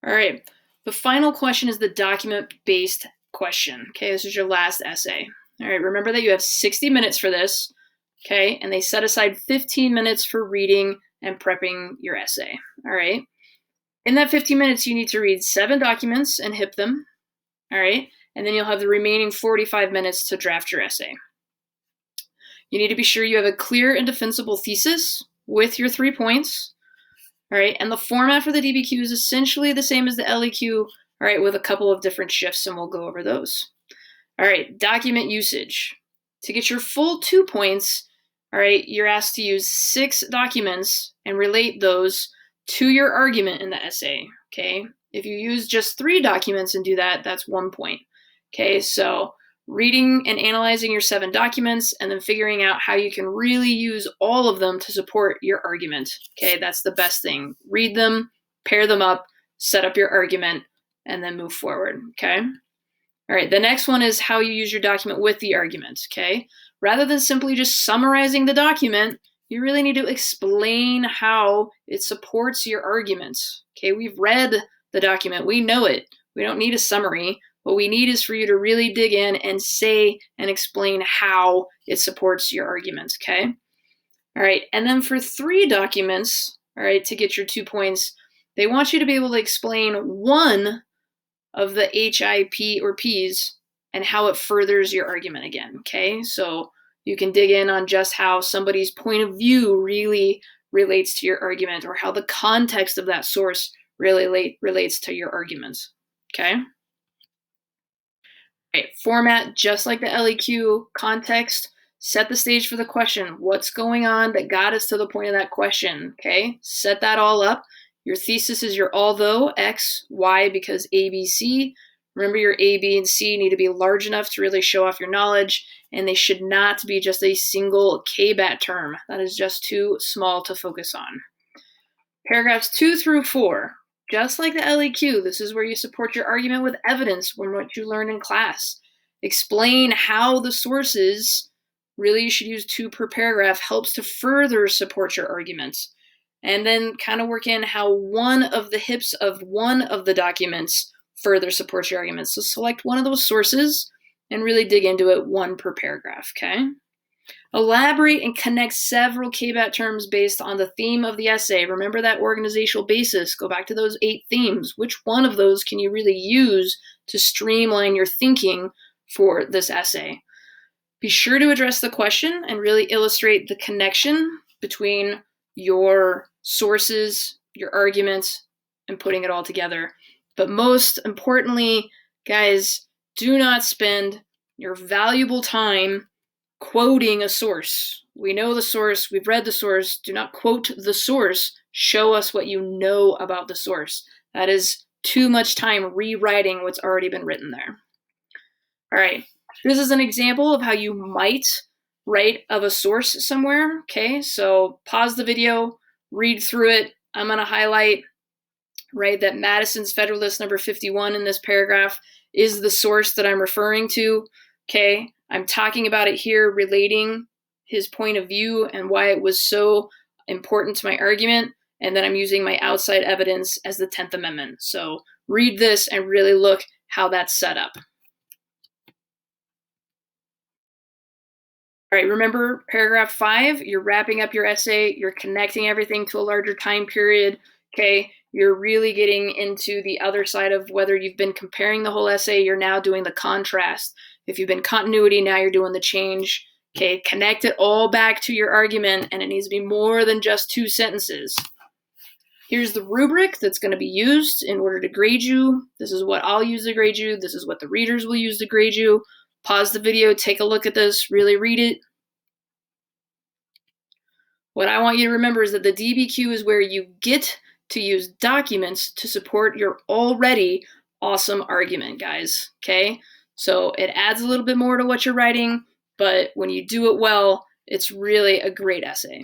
All right, the final question is the document-based question. Okay, this is your last essay. All right, remember that you have 60 minutes for this, okay, and they set aside 15 minutes for reading and prepping your essay. All right, in that 15 minutes, you need to read 7 documents and hip them. All right, and then you'll have the remaining 45 minutes to draft your essay. You need to be sure you have a clear and defensible thesis with your 3 points. All right, and the format for the DBQ is essentially the same as the LEQ, all right, with a couple of different shifts, and we'll go over those. All right, document usage. To get your full 2 points, all right, you're asked to use 6 documents and relate those to your argument in the essay, okay? If you use just 3 documents and do that, that's 1 point, okay? So reading and analyzing your 7 documents and then figuring out how you can really use all of them to support your argument, okay? That's the best thing. Read them, pair them up, set up your argument, and then move forward, okay? All right, the next one is how you use your document with the argument, okay? Rather than simply just summarizing the document, you really need to explain how it supports your arguments, okay? We've read the document, we know it. We don't need a summary. What we need is for you to really dig in and say and explain how it supports your argument, okay? All right, and then for 3 documents, all right, to get your 2 points, they want you to be able to explain one of the HIP or Ps and how it furthers your argument again, okay? So you can dig in on just how somebody's point of view really relates to your argument or how the context of that source really relates to your arguments, okay? Right, format, just like the LEQ, context, set the stage for the question. What's going on that got us to the point of that question, okay? Set that all up. Your thesis is your although, X, Y, because A, B, C. Remember your A, B, and C need to be large enough to really show off your knowledge, and they should not be just a single KBAT term. That is just too small to focus on. Paragraphs 2 through 4. Just like the LEQ, this is where you support your argument with evidence from what you learned in class. Explain how the sources, really you should use 2 per paragraph, helps to further support your arguments. And then kind of work in how one of the hips of one of the documents further supports your arguments. So select one of those sources and really dig into it 1 per paragraph, okay? Elaborate and connect several KBAT terms based on the theme of the essay. Remember that organizational basis. Go back to those 8 themes. Which one of those can you really use to streamline your thinking for this essay? Be sure to address the question and really illustrate the connection between your sources, your arguments, and putting it all together. But most importantly, guys, do not spend your valuable time quoting a source. We know the source, we've read the source. Do not quote the source. Show us what you know about the source. That is too much time rewriting what's already been written there. All right, this is an example of how you might write of a source somewhere, okay? So pause the video, read through it. I'm gonna highlight, right, that Madison's Federalist number 51 in this paragraph is the source that I'm referring to, okay? I'm talking about it here, relating his point of view and why it was so important to my argument, and then I'm using my outside evidence as the 10th Amendment. So read this and really look how that's set up. All right, remember paragraph 5, you're wrapping up your essay, you're connecting everything to a larger time period, okay? You're really getting into the other side of whether you've been comparing the whole essay, you're now doing the contrast. If you've been continuity, now you're doing the change. Okay, connect it all back to your argument, and it needs to be more than just 2 sentences. Here's the rubric that's going to be used in order to grade you. This is what I'll use to grade you. This is what the readers will use to grade you. Pause the video, take a look at this, really read it. What I want you to remember is that the DBQ is where you get to use documents to support your already awesome argument, guys, okay? So it adds a little bit more to what you're writing, but when you do it well, it's really a great essay.